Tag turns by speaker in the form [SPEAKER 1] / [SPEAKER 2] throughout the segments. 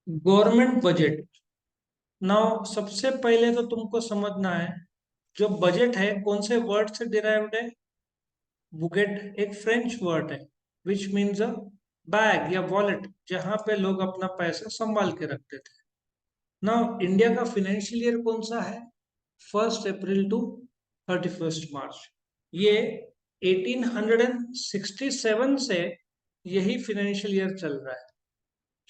[SPEAKER 1] Government budget. Now सबसे पहले तो तुमको समझना है, जो बजट है कौन से वर्ड से डिराइव्ड है। बुगेट एक फ्रेंच वर्ड है विच मीन्स अ बैग या वॉलेट, जहां पे लोग अपना पैसा संभाल के रखते थे। नाउ इंडिया का फाइनेंशियल ईयर कौन सा है? 1 अप्रैल टू 31 मार्च। ये 1867 से यही फाइनेंशियल ईयर चल रहा है,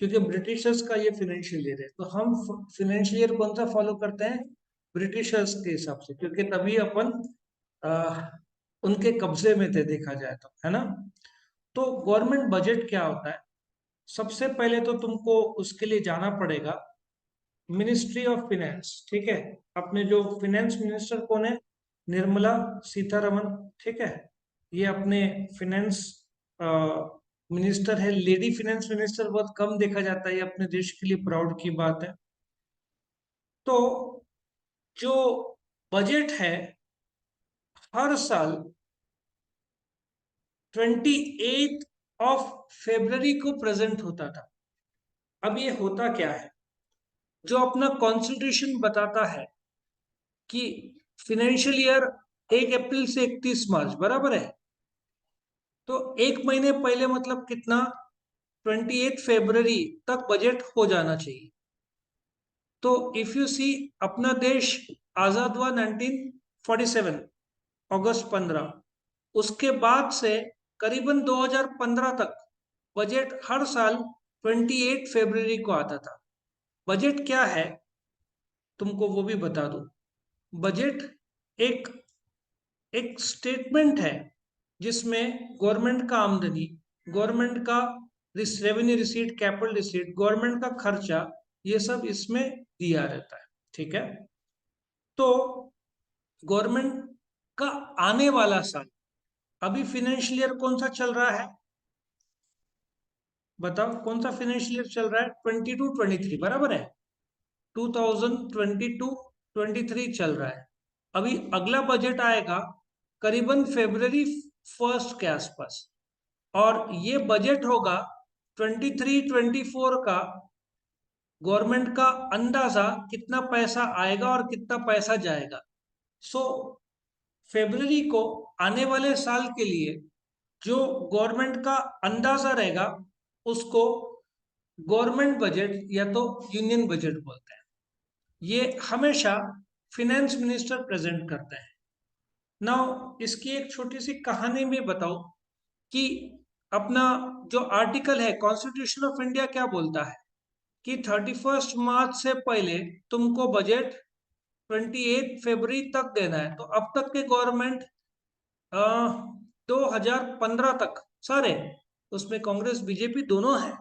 [SPEAKER 1] क्योंकि ब्रिटिशर्स का ये फाइनेंशियल ईयर है। तो हम फाइनेंशियल ईयर कौन सा फॉलो करते हैं? ब्रिटिशर्स के हिसाब से, क्योंकि तभी अपन अ, उनके कब्जे में थे देखा जाए तो, है ना। तो गवर्नमेंट बजट क्या होता है? सबसे पहले तो तुमको उसके लिए जाना पड़ेगा मिनिस्ट्री ऑफ फाइनेंस। ठीक है, अपने जो फाइनेंस मिनिस्टर कौन है? निर्मला सीतारमन। ठीक है, ये अपने फाइनेंस मिनिस्टर है। लेडी फाइनेंस मिनिस्टर बहुत कम देखा जाता है, ये अपने देश के लिए प्राउड की बात है। तो जो बजट है हर साल 28 फरवरी को प्रेजेंट होता था। अब ये होता क्या है? जो अपना कॉन्स्टिट्यूशन बताता है कि फाइनेंशियल ईयर 1 अप्रैल से 31 मार्च बराबर है, तो एक महीने पहले मतलब कितना? 28 फरवरी तक बजट हो जाना चाहिए। तो इफ यू सी, अपना देश आजाद हुआ 1947, अगस्त 15। उसके बाद से करीबन 2015 तक बजट हर साल 28 फरवरी को आता था। बजट क्या है तुमको वो भी बता दूं। बजट एक एक स्टेटमेंट है जिसमें गवर्नमेंट का आमदनी, गवर्नमेंट का revenue receipt, capital receipt, government का खर्चा, ये सब इसमें दिया रहता है। ठीक है, तो गवर्नमेंट का आने वाला साल, अभी फाइनेंशियल ईयर कौन सा चल रहा है? बताओ कौन सा फाइनेंशियल ईयर चल रहा है? 22-23 बराबर है। 2022-23 चल रहा है। अभी अगला बजट आएगा करीबन February 1 के आसपास, और ये बजट होगा 23-24 का। गवर्नमेंट का अंदाजा कितना पैसा आएगा और कितना पैसा जाएगा। सो February को आने वाले साल के लिए जो गवर्नमेंट का अंदाजा रहेगा उसको गवर्नमेंट बजट या तो यूनियन बजट बोलते हैं। ये हमेशा फिनेंस मिनिस्टर प्रेजेंट करते हैं। नाउ इसकी एक छोटी सी कहानी में बताओ कि अपना जो आर्टिकल है कॉन्स्टिट्यूशन ऑफ इंडिया क्या बोलता है कि 31 मार्च से पहले तुमको बजट 28 फरवरी तक देना है। तो अब तक के गवर्नमेंट 2015 तक सारे, उसमें कांग्रेस बीजेपी दोनों है,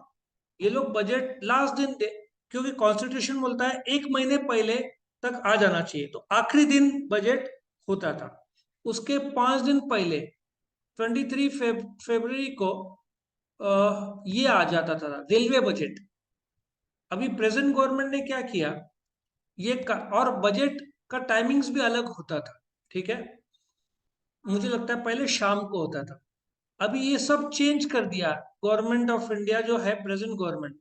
[SPEAKER 1] ये लोग बजट लास्ट दिन दे, क्योंकि कॉन्स्टिट्यूशन बोलता है एक महीने पहले तक आ जाना चाहिए, तो आखिरी दिन बजट होता था। उसके 5 दिन पहले 23 फरवरी को ये आ जाता था रेलवे बजट। अभी प्रेजेंट गवर्नमेंट ने क्या किया, और बजट का टाइमिंग्स भी अलग होता था। ठीक है, मुझे लगता है पहले शाम को होता था, अभी ये सब चेंज कर दिया। गवर्नमेंट ऑफ इंडिया जो है प्रेजेंट गवर्नमेंट,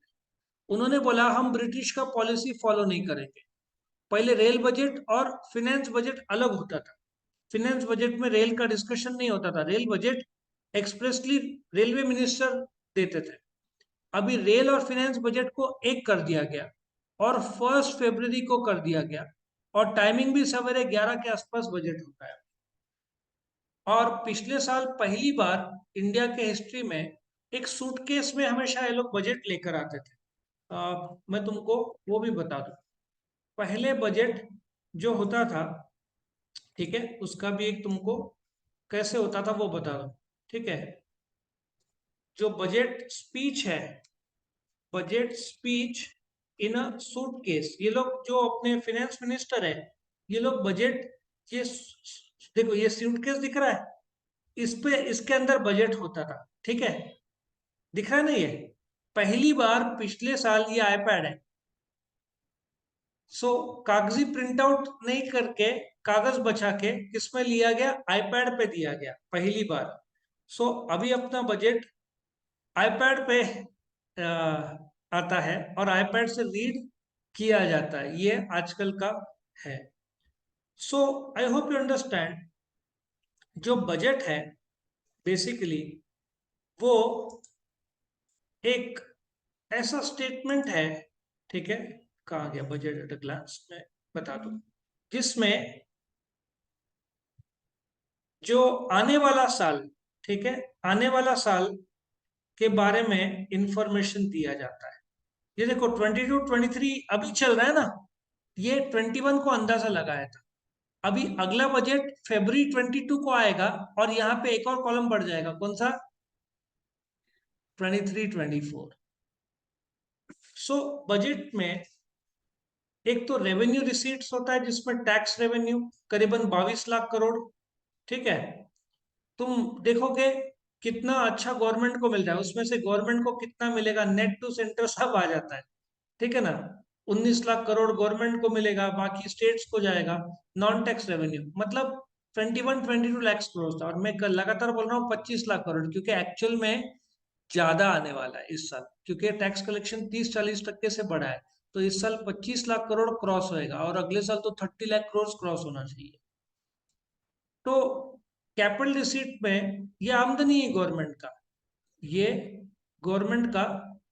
[SPEAKER 1] उन्होंने बोला हम ब्रिटिश का पॉलिसी फॉलो नहीं करेंगे। पहले रेल बजट और फिनेंस बजट अलग होता था। फिनेंस बजट में रेल का डिस्कशन नहीं होता था, rail budget expressly railway minister देते थे। अभी रेल और फिनेंस बजट को एक कर दिया गया और 1 फरवरी को कर दिया गया, और टाइमिंग भी सवेरे 11 के आसपास बजट होता है। और पिछले साल पहली बार इंडिया के हिस्ट्री में एक सूटकेस में हमेशा ये लोग बजट लेकर आते थे। मैं तुमको वो भी बता दूं। पहले बजट जो होता था, ठीक है, उसका भी एक तुमको कैसे होता था वो बता दो। ठीक है, जो बजट स्पीच है, budget speech in a suitcase, ये लोग जो अपने फाइनेंस मिनिस्टर है, ये लोग बजट, ये देखो ये सूटकेस दिख रहा है, इस पे इसके अंदर बजट होता था। ठीक है, दिख रहा है ना ये? पहली बार पिछले साल ये आईपैड है। सो कागजी प्रिंट आउट नहीं करके, कागज बचा के किसमें लिया गया? आईपैड पे दिया गया पहली बार। सो अभी अपना बजट आईपैड पे आता है और आईपैड से रीड किया जाता है, ये आजकल का है। सो आई होप यू अंडरस्टैंड, जो बजट है बेसिकली वो एक ऐसा स्टेटमेंट है, ठीक है, कहा गया बजट एट अ ग्लांस में बता दूं, जिसमें जो आने वाला साल, ठीक है, आने वाला साल के बारे में इंफॉर्मेशन दिया जाता है। ये देखो 22 23 अभी चल रहा है ना, ये 21 को अंदाजा लगाया था। अभी अगला बजट फरवरी 22 को आएगा और यहाँ पे एक और कॉलम बढ़ जाएगा, कौन सा? 23 24। सो बजट में एक तो रेवेन्यू रिसीट्स होता है जिसमें टैक्स रेवेन्यू करीबन 22 लाख करोड़, ठीक है। तुम देखोगे कितना अच्छा गवर्नमेंट को मिल रहा है, उसमें से गवर्नमेंट को कितना मिलेगा, नेट टू सेंटर सब आ जाता है, ठीक है ना। 19 लाख करोड़ गवर्नमेंट को मिलेगा, बाकी स्टेट्स को जाएगा। नॉन टैक्स रेवेन्यू मतलब 21 22 लाख करोड़ था, और मैं कल लगातार बोल रहा हूँ 25 लाख करोड़, क्योंकि एक्चुअल में ज्यादा आने वाला है इस साल, क्योंकि टैक्स कलेक्शन 30 40% से बढ़ा है। तो इस साल 25 लाख करोड़ क्रॉस होएगा और अगले साल तो 30 लाख करोड़ क्रॉस होना चाहिए। तो कैपिटल रिसीट में ये आमदनी है गवर्नमेंट का, ये गवर्नमेंट का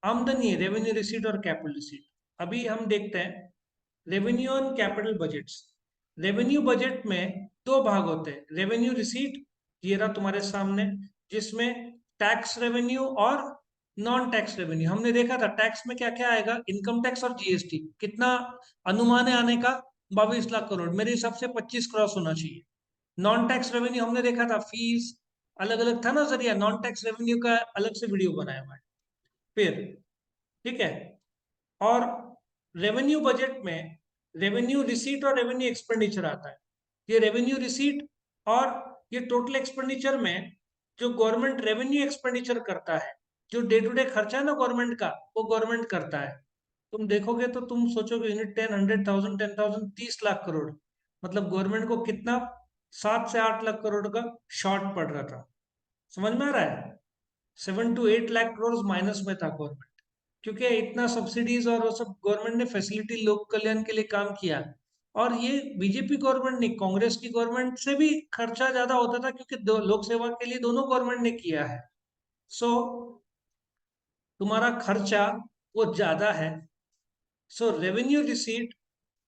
[SPEAKER 1] आमदनी है, रेवेन्यू रिसीट और कैपिटल रिसीट। अभी हम देखते हैं रेवेन्यू और कैपिटल बजट्स। रेवेन्यू बजट में दो भाग होते हैं, रेवेन्यू रिसीट, ये रहा तुम्हारे सामने, जिसमें टैक्स रेवेन्यू और नॉन टैक्स रेवेन्यू। हमने देखा था टैक्स में क्या क्या आएगा, इनकम टैक्स और जीएसटी। कितना अनुमान है आने का? 22 लाख करोड़, मेरे हिसाब से 25 क्रॉस होना चाहिए। नॉन टैक्स रेवेन्यू हमने देखा था, फीस अलग अलग था ना जरिया, नॉन टैक्स रेवेन्यू का अलग से वीडियो बनाया हुआ है। फिर ठीक है, और रेवेन्यू बजट में रेवेन्यू रिसीट और रेवेन्यू एक्सपेंडिचर आता है। ये रेवेन्यू रिसीट और ये टोटल एक्सपेंडिचर में जो गवर्नमेंट रेवेन्यू एक्सपेंडिचर करता है, जो डे टू डे खर्चा है ना गवर्नमेंट का, वो गवर्नमेंट करता है। तुम देखोगे तो तुम सोचोगे यूनिट 10 100,000 10,000 30 लाख करोड़, मतलब गवर्नमेंट को कितना 7 से 8 लाख करोड़ का शॉर्ट पड़ रहा था। समझ में आ रहा है? 7 to 8 लाख करोड़ माइनस में था गवर्नमेंट, क्योंकि इतना सब्सिडीज और वो सब गवर्नमेंट ने फैसिलिटी लोक कल्याण के लिए काम किया। और ये बीजेपी गवर्नमेंट नहीं, कांग्रेस की गवर्नमेंट से भी खर्चा ज्यादा होता था, क्योंकि लोक सेवा के लिए दोनों गवर्नमेंट ने किया है। सो तुम्हारा खर्चा वो ज्यादा है। सो रेवेन्यू रिसीट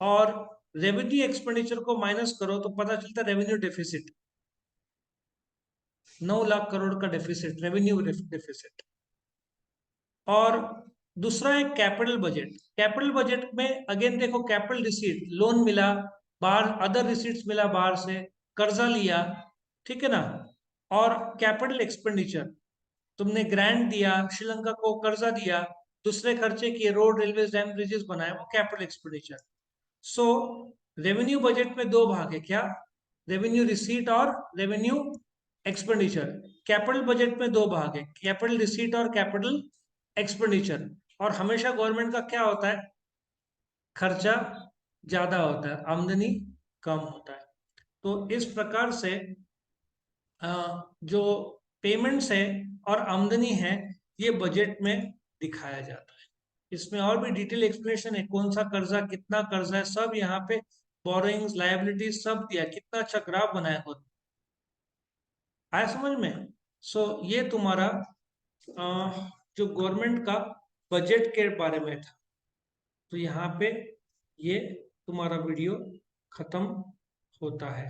[SPEAKER 1] और रेवेन्यू एक्सपेंडिचर को माइनस करो तो पता चलता है रेवेन्यू डेफिसिट, 9 लाख करोड़ का डेफिसिट, रेवेन्यू डेफिसिट। और दूसरा है कैपिटल बजट। कैपिटल बजट में अगेन देखो, कैपिटल रिसीट लोन मिला बाहर, अदर रिसीट्स मिला बाहर से, कर्जा लिया, ठीक है ना। और कैपिटल एक्सपेंडिचर, तुमने ग्रांट दिया, श्रीलंका को कर्जा दिया, दूसरे खर्चे किए, रोड रेलवे डैम ब्रिजेस बनाए, वो कैपिटल एक्सपेंडिचर। सो रेवेन्यू बजट में दो भाग है, क्या? रेवेन्यू रिसीट और रेवेन्यू एक्सपेंडिचर। कैपिटल बजट में दो भाग है, कैपिटल रिसीट और कैपिटल एक्सपेंडिचर। और हमेशा गवर्नमेंट का क्या होता है, खर्चा ज्यादा होता है, आमदनी कम होता है। तो इस प्रकार से जो पेमेंट्स है और आमदनी है, ये बजट में दिखाया जाता है। इसमें और भी डिटेल एक्सप्लेनेशन है, कौन सा कर्जा, कितना कर्जा है, सब यहाँ पे, बोरोइंग्स लायबिलिटीज सब दिया, कितना अच्छा ग्राफ बनाया हो। आया समझ में? सो ये तुम्हारा जो गवर्नमेंट का बजट के बारे में था। तो यहाँ पे ये तुम्हारा वीडियो खत्म होता है।